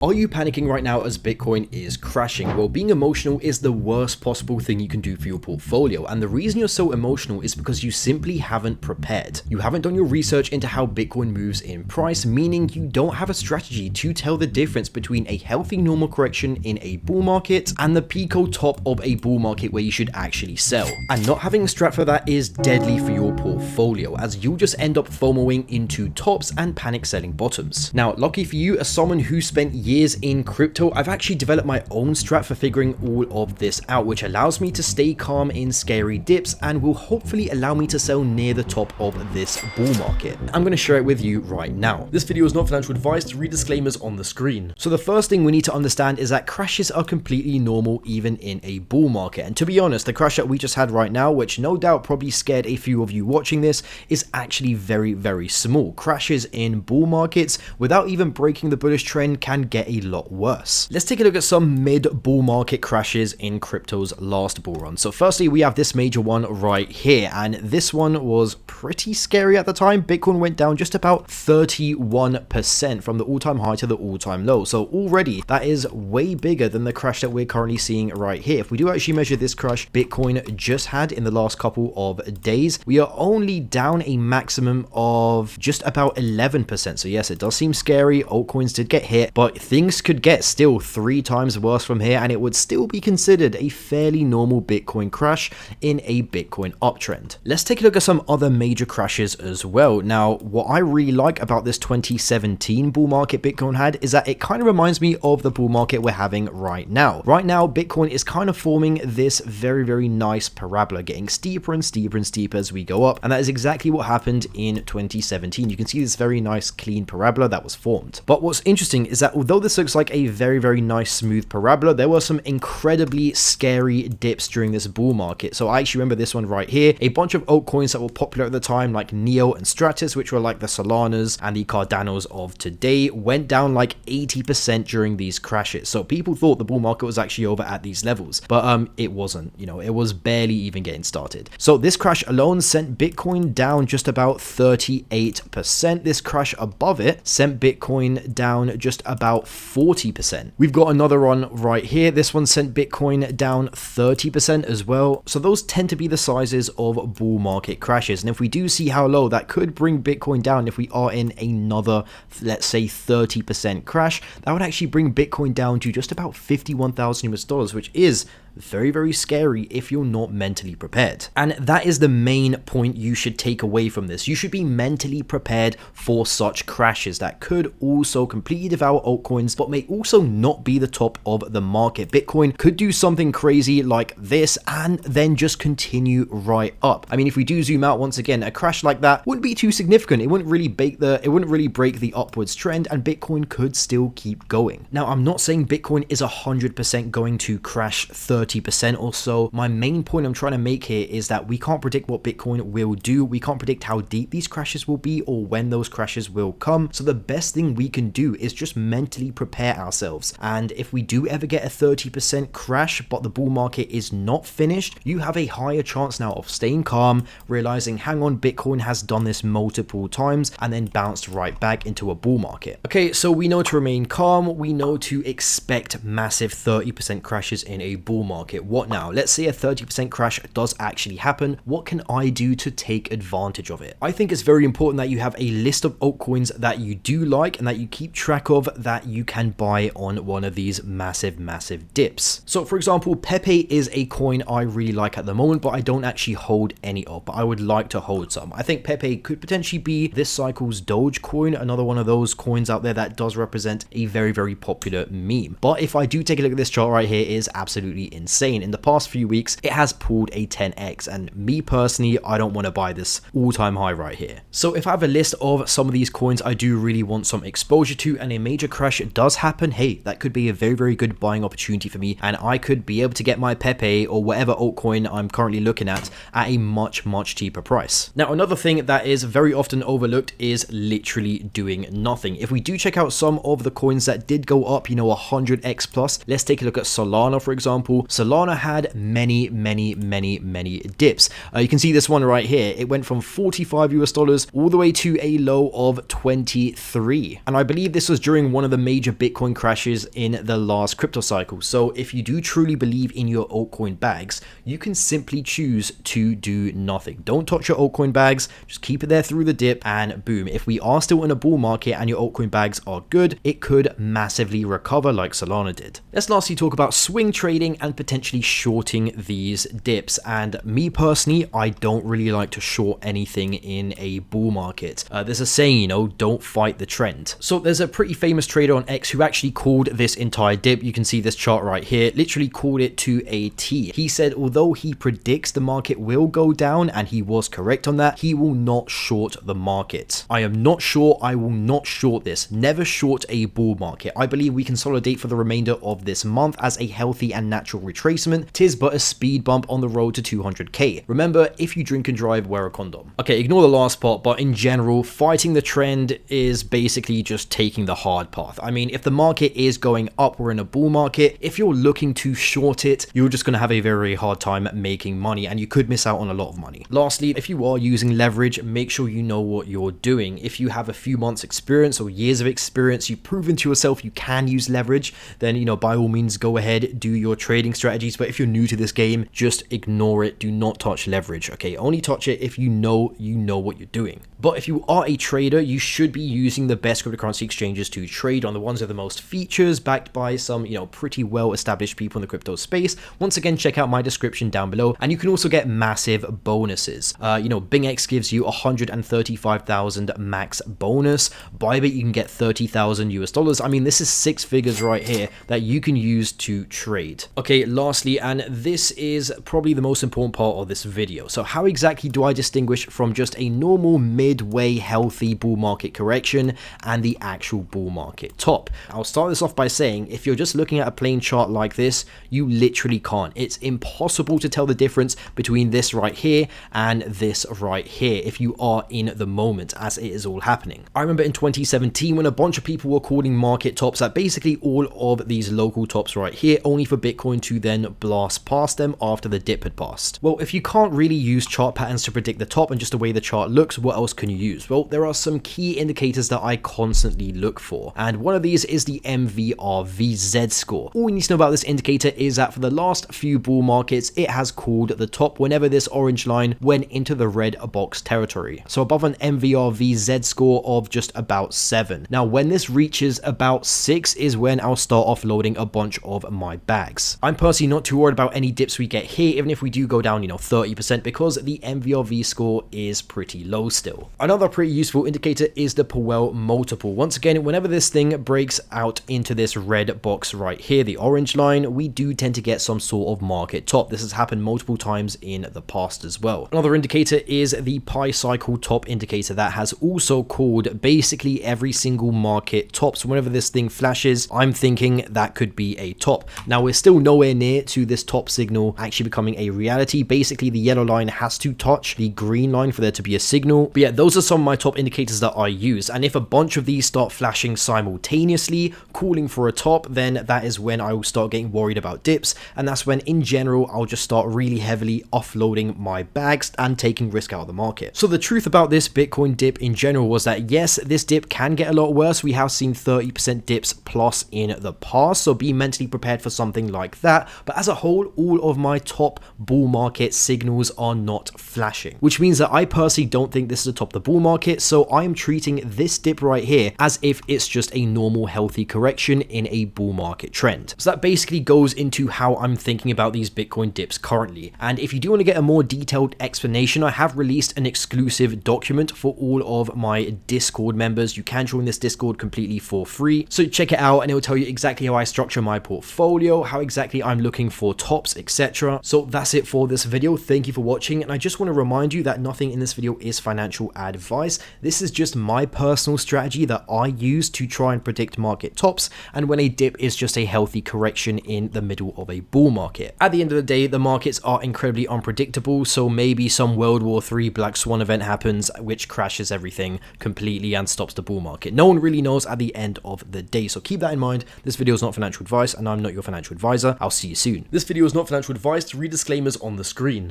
Are you panicking right now as Bitcoin is crashing? Well, being emotional is the worst possible thing you can do for your portfolio, and the reason you're so emotional is because you simply haven't prepared. You haven't done your research into how Bitcoin moves in price, meaning you don't have a strategy to tell the difference between a healthy normal correction in a bull market and the pico top of a bull market where you should actually sell. And not having a strat for that is deadly for your portfolio, as you'll just end up FOMOing into tops and panic selling bottoms. Now, lucky for you, as someone who spent years in crypto, I've actually developed my own strat for figuring all of this out, which allows me to stay calm in scary dips and will hopefully allow me to sell near the top of this bull market. I'm going to share it with you right now. This video is not financial advice, read disclaimers on the screen. So the first thing we need to understand is that crashes are completely normal even in a bull market. And to be honest, the crash that we just had right now, which no doubt probably scared a few of you watching this, is actually very, very small. Crashes in bull markets without even breaking the bullish trend can get a lot worse. Let's take a look at some mid-bull market crashes in crypto's last bull run. So firstly, we have this major one right here, and this one was pretty scary at the time. Bitcoin went down just about 31% from the all-time high to the all-time low. So already that is way bigger than the crash that we're currently seeing right here. If we do actually measure this crash Bitcoin just had in the last couple of days, we are only down a maximum of just about 11%. So yes, it does seem scary. Altcoins did get hit, but things could get still 3 times worse from here, and it would still be considered a fairly normal Bitcoin crash in a Bitcoin uptrend. Let's take a look at some other major crashes as well. Now, what I really like about this 2017 bull market Bitcoin had is that it kind of reminds me of the bull market we're having right now. Right now, Bitcoin is kind of forming this very, very nice parabola, getting steeper and steeper and steeper as we go up, and that is exactly what happened in 2017. You can see this very nice clean parabola that was formed. But what's interesting is that although this looks like a very, very nice smooth parabola, there were some incredibly scary dips during this bull market. So I actually remember this one right here. A bunch of altcoins that were popular at the time, like Neo and Stratus, which were like the Solanas and the Cardanos of today, went down like 80% during these crashes. So people thought the bull market was actually over at these levels, but it wasn't. You know, it was barely even getting started. So this crash alone sent Bitcoin down just about 38%. This crash above it sent Bitcoin down just about 40%. We've got another one right here. This one sent Bitcoin down 30% as well. So those tend to be the sizes of bull market crashes. And if we do see how low, that could bring Bitcoin down. If we are in another, let's say 30% crash, that would actually bring Bitcoin down to just about 51,000 US dollars, which is very, very scary if you're not mentally prepared. And that is the main point you should take away from this. You should be mentally prepared for such crashes that could also completely devour altcoins, but may also not be the top of the market. Bitcoin could do something crazy like this and then just continue right up. I mean, if we do zoom out once again, a crash like that wouldn't be too significant. It wouldn't really break the upwards trend, and Bitcoin could still keep going. Now, I'm not saying Bitcoin is 100% going to crash 30% or so. My main point I'm trying to make here is that we can't predict what Bitcoin will do. We can't predict how deep these crashes will be or when those crashes will come. So the best thing we can do is just mentally prepare ourselves. And if we do ever get a 30% crash, but the bull market is not finished, you have a higher chance now of staying calm, realizing, hang on, Bitcoin has done this multiple times, and then bounced right back into a bull market. Okay, so we know to remain calm. We know to expect massive 30% crashes in a bull market. What now? Let's say a 30% crash does actually happen. What can I do to take advantage of it? I think it's very important that you have a list of altcoins that you do like and that you keep track of that you can buy on one of these massive dips. So for example, Pepe is a coin I really like at the moment, but I don't actually hold any of, but I would like to hold some. I think Pepe could potentially be this cycle's Doge coin, another one of those coins out there that does represent a very, very popular meme. But if I do take a look at this chart right here, it is absolutely insane. In the past few weeks, it has pulled a 10x, and me personally, I don't want to buy this all-time high right here. So if I have a list of some of these coins I do really want some exposure to, and a major crash does happen, hey, that could be a very, very good buying opportunity for me, and I could be able to get my Pepe or whatever altcoin I'm currently looking at a much cheaper price. Now, another thing that is very often overlooked is literally doing nothing. If we do check out some of the coins that did go up, you know, 100x plus, let's take a look at Solana, for example. Solana had many dips. You can see this one right here. It went from 45 US dollars all the way to a low of 23. And I believe this was during one of the major Bitcoin crashes in the last crypto cycle. So if you do truly believe in your altcoin bags, you can simply choose to do nothing. Don't touch your altcoin bags, just keep it there through the dip, and boom. If we are still in a bull market and your altcoin bags are good, it could massively recover like Solana did. Let's lastly talk about swing trading and potentially shorting these dips. And me personally, I don't really like to short anything in a bull market. There's a saying, you know, don't fight the trend. So there's a pretty famous trader on X who actually called this entire dip. You can see this chart right here, literally called it to a T. He said, although he predicts the market will go down, and he was correct on that, he will not short the market. I am not sure. I will not short this. Never short a bull market. I believe we consolidate for the remainder of this month as a healthy and natural retracement. Tis but a speed bump on the road to 200k. Remember, if you drink and drive, wear a condom. Okay, ignore the last part, but in general, fighting the trend is basically just taking the hard path. I mean, if the market is going up, we're in a bull market. If you're looking to short it, you're just going to have a very hard time making money, and you could miss out on a lot of money. Lastly, if you are using leverage, make sure you know what you're doing. If you have a few months experience or years of experience, you've proven to yourself you can use leverage, then, you know, by all means, go ahead, do your trading strategies. But if you're new to this game, just ignore it. Do not touch leverage. Okay, only touch it if you know what you're doing. But if you are a trader, you should be using the best cryptocurrency exchanges to trade on, the ones with the most features, backed by some, you know, pretty well established people in the crypto space. Once again, check out my description down below, and you can also get massive bonuses. You know, BingX gives you 135,000 max bonus. Bybit, you can get 30,000 US dollars. I mean, this is 6 figures right here that you can use to trade. Okay, lastly, and this is probably the most important part of this video. So how exactly do I distinguish from just a normal midway healthy bull market correction and the actual bull market top? I'll start this off by saying, if you're just looking at a plain chart like this, you literally can't. It's impossible to tell the difference between this right here and this right here if you are in the moment as it is all happening. I remember in 2017 when a bunch of people were calling market tops at basically all of these local tops right here, only for Bitcoin to then blast past them after the dip had passed. Well, if you can't really use chart patterns to predict the top and just the way the chart looks, what else can you use? Well, there are some key indicators that I constantly look for, and one of these is the MVRVZ score. All you need to know about this indicator is that for the last few bull markets, it has called the top whenever this orange line went into the red box territory. So above an MVRVZ score of just about 7. Now, when this reaches about 6 is when I'll start offloading a bunch of my bags. I'm personally not too worried about any dips we get here, even if we do go down, you know, 30%, because the MVRV score is pretty low still. Another pretty useful indicator is the Powell multiple. Once again, whenever this thing breaks out into this red box right here, the orange line, we do tend to get some sort of market top. This has happened multiple times in the past as well. Another indicator is the Pi cycle top indicator that has also called basically every single market top. So whenever this thing flashes, I'm thinking that could be a top. Now, we're still nowhere near to this top signal actually becoming a reality. Basically, the yellow line has to touch the green line for there to be a signal. But yeah, those are some of my top indicators that I use. And if a bunch of these start flashing simultaneously, calling for a top, then that is when I will start getting worried about dips. And that's when, in general, I'll just start really heavily offloading my bags and taking risk out of the market. So the truth about this Bitcoin dip in general was that, yes, this dip can get a lot worse. We have seen 30% dips plus in the past, so be mentally prepared for something like that. But as a whole, all of my top bull market signals are not flashing, which means that I personally don't think this is the top of the bull market. So I am treating this dip right here as if it's just a normal healthy correction in a bull market trend. So that basically goes into how I'm thinking about these Bitcoin dips currently. And if you do want to get a more detailed explanation, I have released an exclusive document for all of my Discord members. You can join this Discord completely for free. So check it out and it will tell you exactly how I structure my portfolio, how exactly I'm looking for tops, etc. So that's it for this video. Thank you for watching. And I just want to remind you that nothing in this video is financial advice. This is just my personal strategy that I use to try and predict market tops, and when a dip is just a healthy correction in the middle of a bull market. At the end of the day, the markets are incredibly unpredictable, so maybe some World War III Black Swan event happens which crashes everything completely and stops the bull market. No one really knows at the end of the day, so keep that in mind. This video is not financial advice and I'm not your financial advisor. I'll see see you soon. This video is not financial advice, read disclaimers on the screen.